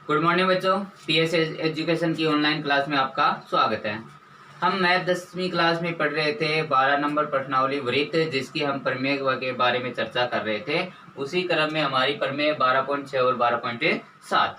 Good morning बच्चों। PS education की online class में आपका स्वागत है। हम मैथ 10वीं क्लास में पढ़ रहे थे 12 नंबर प्रश्नावली वृत्त, जिसकी हम प्रमेय के बारे में चर्चा कर रहे थे। उसी क्रम में हमारी प्रमेय 12.6 और 12.7।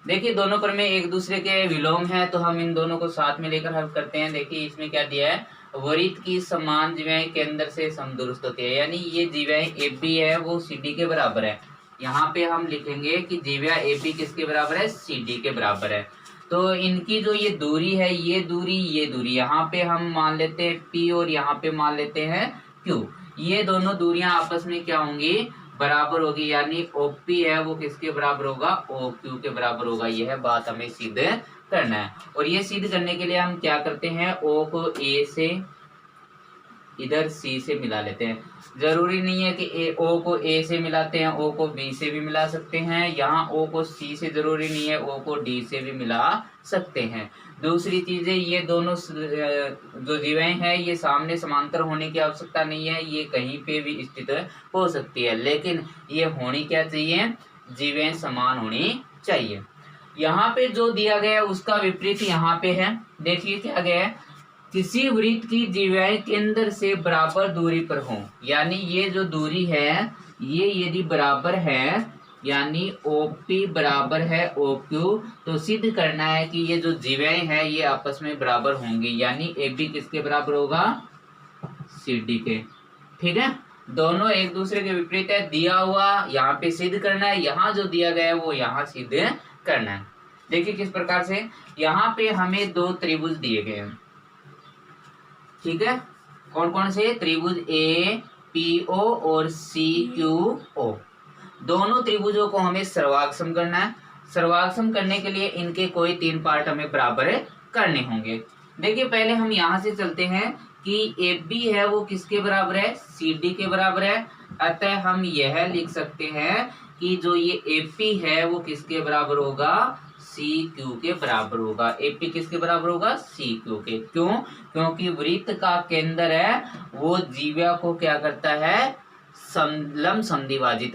देखिए, दोनों प्रमेय एक दूसरे के विलोम हैं, तो हम इन दोनों को साथ में लेकर हल करते हैं। देखिए इसमें क्या दिया है, वृत्त की समान जीवाएं केंद्र से समदूरस्थ होती है, यानी ये जीवाएं ए बी है वो सी डी के बराबर है। यहाँ पे हम लिखेंगे कि जीवा ए बी किसके बराबर है, सी डी के बराबर है। तो इनकी जो ये दूरी है, ये दूरी यहाँ पे हम मान लेते हैं P और यहाँ पे मान लेते हैं Q। ये दोनों दूरियां आपस में क्या होंगी, बराबर होगी, यानी OP है वो किसके बराबर होगा, OQ के बराबर होगा। यह बात हमें सिद्ध करना है। और ये सिद्ध करने के लिए हम क्या करते हैं, O को A से इधर C से मिला लेते हैं। जरूरी नहीं है कि O को A से मिलाते हैं, O को B से भी मिला सकते हैं। यहाँ O को C से जरूरी नहीं है, O को D से भी मिला सकते हैं। दूसरी चीज है, ये दोनों जो जीवाएं हैं ये सामने समांतर होने की आवश्यकता नहीं है, ये कहीं पे भी स्थित हो सकती है, लेकिन ये होनी क्या चाहिए, जीवाएं समान होनी चाहिए। यहाँ पे जो दिया गया है उसका विपरीत यहाँ पे है। देखिए क्या गया है, किसी वृत्त की जीवाएं केंद्र से बराबर दूरी पर हों, यानी ये जो दूरी है ये यदि बराबर है, यानी OP बराबर है OQ, तो सिद्ध करना है कि ये जो जीवाएं हैं ये आपस में बराबर होंगी, यानी AB किसके बराबर होगा, CD के। ठीक है, दोनों एक दूसरे के विपरीत है। दिया हुआ यहाँ पे सिद्ध करना है, यहाँ जो दिया गया है वो यहाँ सिद्ध करना है। देखिए किस प्रकार से, यहाँ पे हमें दो त्रिभुज दिए गए हैं। ठीक है, कौन कौन से त्रिभुज, APO और CQO। दोनों त्रिभुजों को हमें सर्वाक्षम करना है। सर्वाक्षम करने के लिए इनके कोई 3 पार्ट हमें बराबर करने होंगे। देखिए पहले हम यहाँ से चलते हैं कि AB है वो किसके बराबर है, CD के बराबर है। अतः हम यह लिख सकते हैं कि जो ये AP है वो किसके बराबर होगा, CQ के बराबर होगा। AP किसके बराबर होगा, CQ के। क्यों, क्योंकि वृत्त का केंद्र है वो जीवा को क्या करता है, लंब समद्विभाजित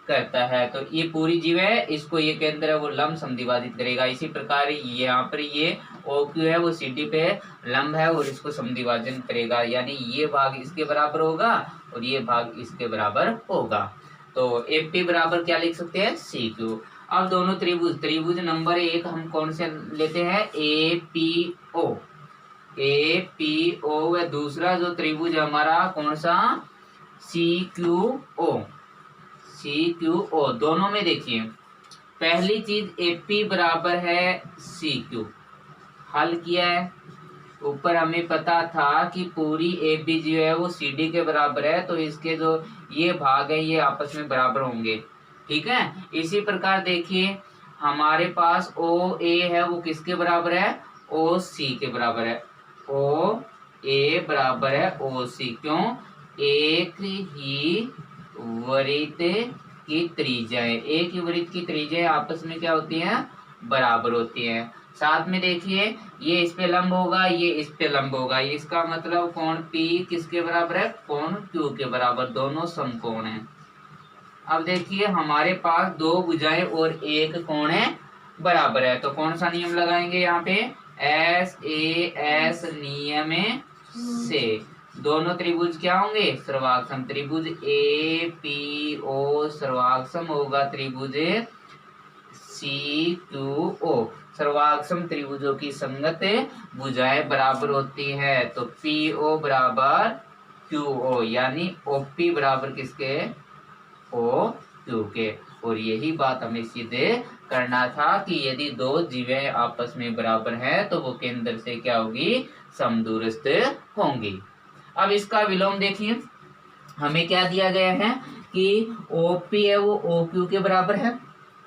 करता है। तो ये पूरी जीवा है, इसको ये केंद्र है वो लंब समद्विभाजित करेगा। इसी प्रकार यहाँ पर ये OQ है वो CD पे लंब है और इसको समद्विभाजन करेगा, यानी ये भाग इसके बराबर होगा और ये भाग इसके बराबर होगा। तो AP बराबर क्या लिख सकते हैं, CQ। अब दोनों त्रिभुज नंबर 1 हम कौन से लेते हैं, APO व दूसरा जो त्रिभुज हमारा कौन सा, CQO। दोनों में देखिए पहली चीज AP बराबर है CQ, हल किया है। ऊपर हमें पता था कि पूरी AB जो है वो CD के बराबर है, तो इसके जो ये भाग है ये आपस में बराबर होंगे। ठीक है, इसी प्रकार देखिए हमारे पास OA है वो किसके बराबर है, OC के बराबर है। OA बराबर है OC, क्यों, एक ही वृत्त की त्रिज्याएं, एक ही वृत्त की त्रिज्याएं आपस में क्या होती हैं, बराबर होती हैं। साथ में देखिए ये इस पे लंब होगा, ये इस पे लंब होगा, इसका मतलब कोण P किसके बराबर है, कोण Q के बराबर, दोनों समकोण हैं। अब देखिए हमारे पास दो भुजाएं और एक कोण है बराबर है, तो कौन सा नियम लगाएंगे यहाँ पे, SAS नियम से दोनों त्रिभुज क्या होंगे, सर्वाक्षम। त्रिभुज APO सर्वाक्षम होगा त्रिभुज CQO। सर्वाक्षम त्रिभुजों की संगत भुजाएं बराबर होती है, तो PO बराबर QO, यानी OP बराबर किसके, OQ के। और यही बात हमें सिद्ध करना था कि यदि दो जीवें आपस में बराबर हैं तो वो केंद्र से क्या होगी, समदूरस्थ होंगी। अब इसका विलोम देखिए, हमें क्या दिया गया है कि OP है वो OQ के बराबर है।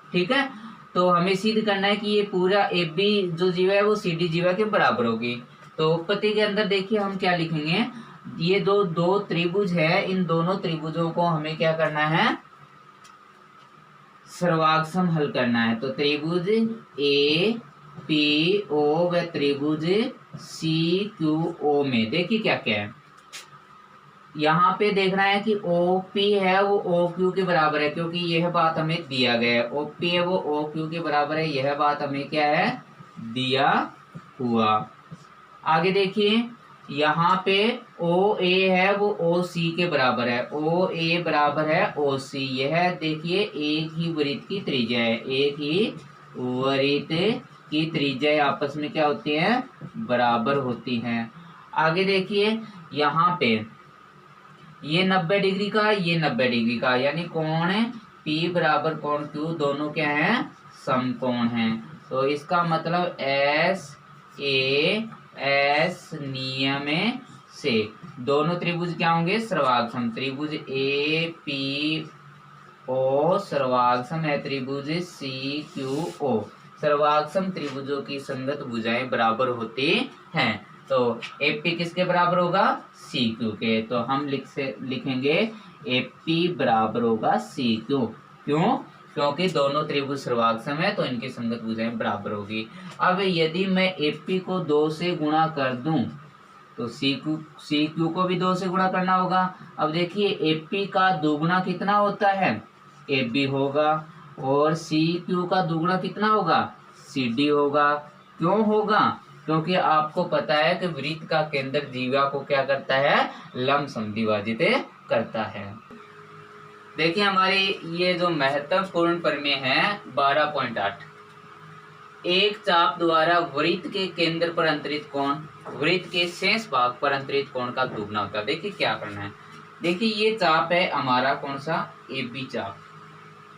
ठीक है, तो हमें सिद्ध करना है कि ये पूरा AB जो जीवा है वो CD जीवा के बराबर होगी। तो उत्पत्ति के अंदर देखिए हम क्या लिखेंगे, ये दो त्रिभुज है, इन दोनों त्रिभुजों को हमें क्या करना है, सर्वाक्षम हल करना है। तो त्रिभुज APO व त्रिभुज CQO में देखिए क्या क्या है, यहाँ पे देखना है कि OP है वो OQ के बराबर है, क्योंकि यह बात हमें दिया गया है। OP है वो OQ के बराबर है, यह बात हमें क्या है, दिया हुआ। आगे देखिए, यहाँ पे OA है वो OC के बराबर है, OA बराबर है OC। यह देखिए एक ही वृत्त की त्रिज्या है, एक ही वृत्त की त्रिज्या आपस में क्या होती है, बराबर होती हैं। आगे देखिए, यहाँ पे ये 90 डिग्री का, ये 90 डिग्री का, यानी कोण P बराबर कोण Q दोनों क्या है, समकोण हैं। तो इसका मतलब SAS नियम से दोनों त्रिभुज क्या होंगे, सर्वाग्र त्रिभुज APO सर्वाग्र है त्रिभुज CQO। सर्वाग्र त्रिभुजों की संगत भुजाएं बराबर होती हैं। तो AP किसके बराबर होगा, CQ के। तो हम लिखेंगे AP बराबर होगा CQ। क्यों, क्योंकि दोनों त्रिभुज सर्वाग्र है तो इनकी संगत भुजाएं बराबर होगी। अब यदि मैं AP को 2 से गुणा कर दूं तो CQ को भी 2 से गुणा करना होगा। अब देखिए AP का दोगुना कितना होता है, AB होगा, और CQ का दोगुना कितना होगा, CD होगा। क्यों होगा, क्योंकि आपको पता है कि वृत्त का केंद्र जीवा को क्या करता है, लंब समद्विभाजित करता है। देखिए हमारी ये जो महत्वपूर्ण प्रमेय है 12.8, एक चाप द्वारा वृत्त के केंद्र पर अंतरित कोण वृत्त के शेष भाग पर अंतरित कोण का दुगना होता है। देखिए क्या करना है, देखिए ये चाप है हमारा कौन सा, AB चाप,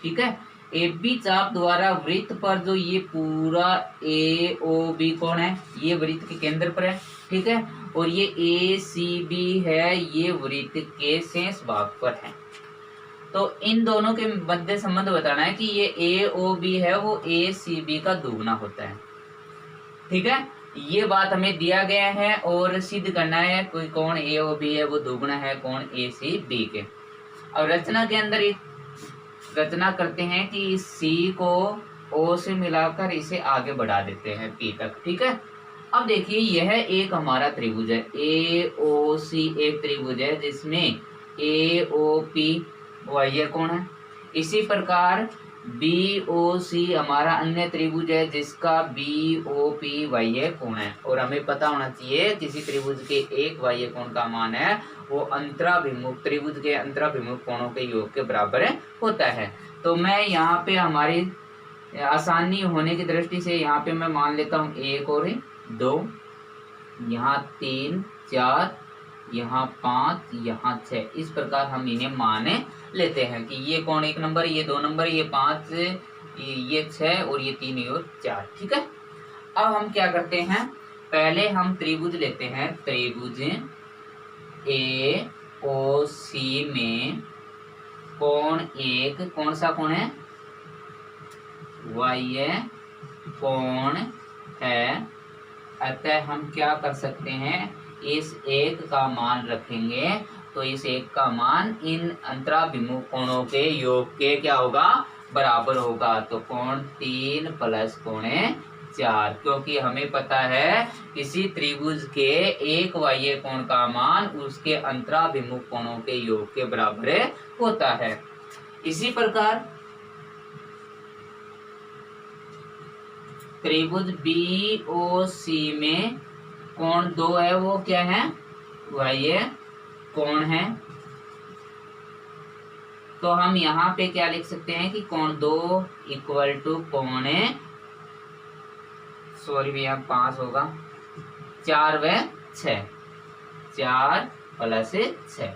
ठीक है। AB चाप द्वारा वृत्त पर जो ये पूरा AOB कोण है, ये वृत्त के केंद्र पर है, ठीक है, और ये ACB है, ये वृत्त के शेष भाग पर है। तो इन दोनों के मध्य संबंध बताना है कि ये AOB है वो ACB का दुगना होता है, ठीक है। ये बात हमें दिया गया है और सिद्ध करना है कोई कोण AOB है वो दुगना है कोण ACB के। अब रचना के अंदर एक रचना करते हैं कि इस C को O से मिलाकर इसे आगे बढ़ा देते हैं P तक, ठीक है। अब देखिए यह एक हमारा त्रिभुज है, AOC एक त्रिभुज है जिसमें AOP बाह्य कोण है। इसी प्रकार BOC हमारा अन्य त्रिभुज है जिसका BOP बाह्य कोण है। और हमें पता होना चाहिए किसी त्रिभुज के एक बाह्य कोण का मान है वो अंतराभिमुख त्रिभुज के अंतराभिमुख कोणों के योग के बराबर होता है। तो मैं यहाँ पे हमारी आसानी होने की दृष्टि से यहाँ पे मैं मान लेता हूँ 1 और 2, यहाँ 3, 4, यहाँ 5, यहाँ 6, इस प्रकार हम इन्हें माने लेते हैं कि ये कोण 1 नंबर, ये 2 नंबर, ये 5, ये 6 और ये 3 और 4, ठीक है। अब हम क्या करते हैं, पहले हम त्रिभुज लेते हैं, त्रिभुज AOC में कोण एक कौन सा कोण है, बाह्य कोण है। अतः हम क्या कर सकते हैं, इस एक का मान रखेंगे तो इस एक का मान इन अंतराभिमुख कोणों के योग के क्या होगा, बराबर होगा। तो कोण 3 प्लस कोण 4, क्योंकि हमें पता है किसी त्रिभुज के एक बाह्य कोण का मान उसके अंतराभिमुख कोणों के योग के बराबर होता है। इसी प्रकार त्रिभुज BOC में कोण 2 है वो क्या है, बाह्य कोण है। तो हम यहाँ पे क्या लिख सकते हैं कि कोण 2 इक्वल टू कोण, सॉरी भैया 5 होगा, 4 व 6, 4 प्लस 6।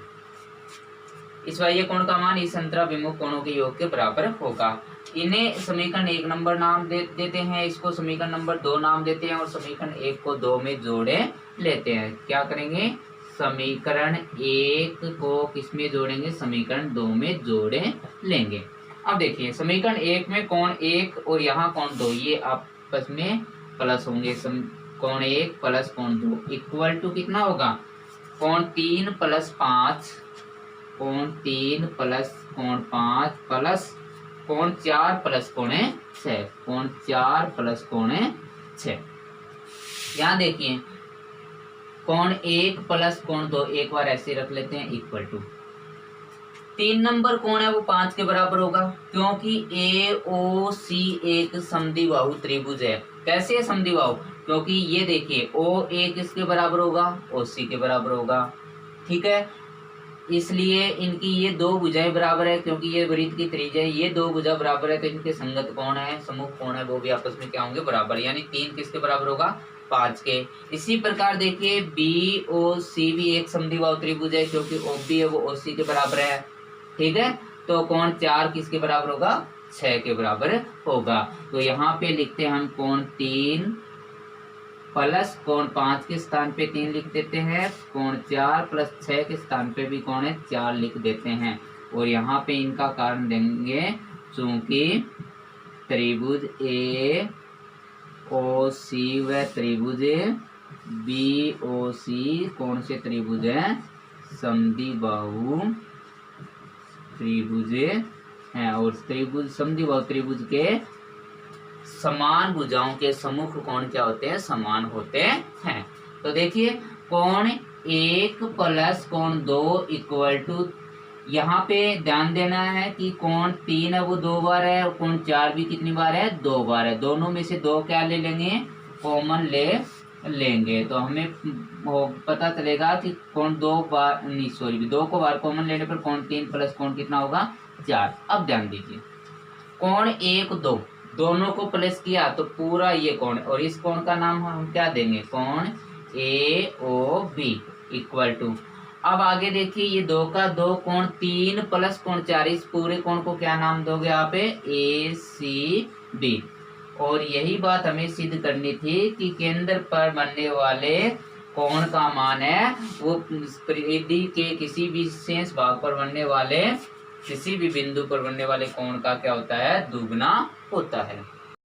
इस बाह्य कोण का मान इस अंतराभिमुख कोणों के योग के बराबर होगा। इन्हें समीकरण 1 नंबर नाम देते हैं, इसको समीकरण नंबर 2 नाम देते हैं और समीकरण 1 को 2 में जोड़े लेते हैं। क्या करेंगे, समीकरण 1 को किसमें जोड़ेंगे, समीकरण 2 में जोड़े लेंगे। अब देखिए समीकरण 1 में कोण 1 और यहाँ कोण 2 ये आपस में प्लस होंगे, कोण 1 प्लस कोण 2 इक्वल टू कितना होगा, कोण 3 प्लस 5, कोण 3 प्लस कोण 5 प्लस कोण 4 प्लस कोण 6, कोण 4 प्लस कोण 6। यहाँ देखिए कोण 1 प्लस कोण 2, एक बार ऐसे रख लेते हैं, इक्वल टू 3 नंबर कोण है वो 5 के बराबर होगा, क्योंकि AOC एक समद्विबाहु त्रिभुज है। कैसे है समद्विबाहु? क्योंकि ये देखिए OA किसके बराबर होगा, OC के बराबर होगा, ठीक है। इसलिए इनकी ये दो भुजाएं बराबर है, क्योंकि ये वृत्त की त्रिज्या है, ये दो भुजा बराबर है, तो इनके संगत कोण है, समूह कोण है, वो भी आपस में क्या होंगे, बराबर, यानी 3 किसके बराबर होगा, 5 के। इसी प्रकार देखिए BOC भी एक समद्विबाहु त्रिभुज है, क्योंकि OB है वो OC के बराबर है, ठीक है। तो कोण 4 किसके बराबर होगा, 6 के बराबर होगा। तो यहाँ पे लिखते हैं हम कोण 3 प्लस कोण 5 के स्थान पे 3 लिख देते हैं, कोण 4 प्लस 6 के स्थान पे भी कोण है 4 लिख देते हैं, और यहाँ पे इनका कारण देंगे, चूंकि त्रिभुज AOC व त्रिभुज BOC कौन से त्रिभुज है, समद्विबाहु त्रिभुज है, और त्रिभुज समद्विबाहु त्रिभुज के समान भुजाओं के सम्मुख कोण क्या होते हैं, समान होते हैं। तो देखिए कोण 1 प्लस कोण 2 इक्वल टू, यहाँ पे ध्यान देना है कि कोण 3 है वो 2 बार है, और कोण 4 भी कितनी बार है, 2 बार है। दोनों में से 2 क्या ले लेंगे, कॉमन ले लेंगे, तो हमें पता चलेगा कि कोण 2 बार नहीं, सॉरी 2 को बार कॉमन लेने पर कोण 3 प्लस कोण कितना होगा, 4। अब ध्यान दीजिए कोण 1 2 दोनों को प्लस किया तो पूरा ये कोण, और इस कोण का नाम हम क्या देंगे, कोण AOB इक्वल टू, अब आगे देखिए ये 2 का 2 कोण 3 प्लस कोण 4, इस पूरे कोण को क्या नाम दोगे आप, ACB। और यही बात हमें सिद्ध करनी थी कि केंद्र पर बनने वाले कोण का मान है वो परिधि के किसी भी शेष भाग पर बनने वाले, किसी भी बिंदु पर बनने वाले कोण का क्या होता है, दुगना होता है।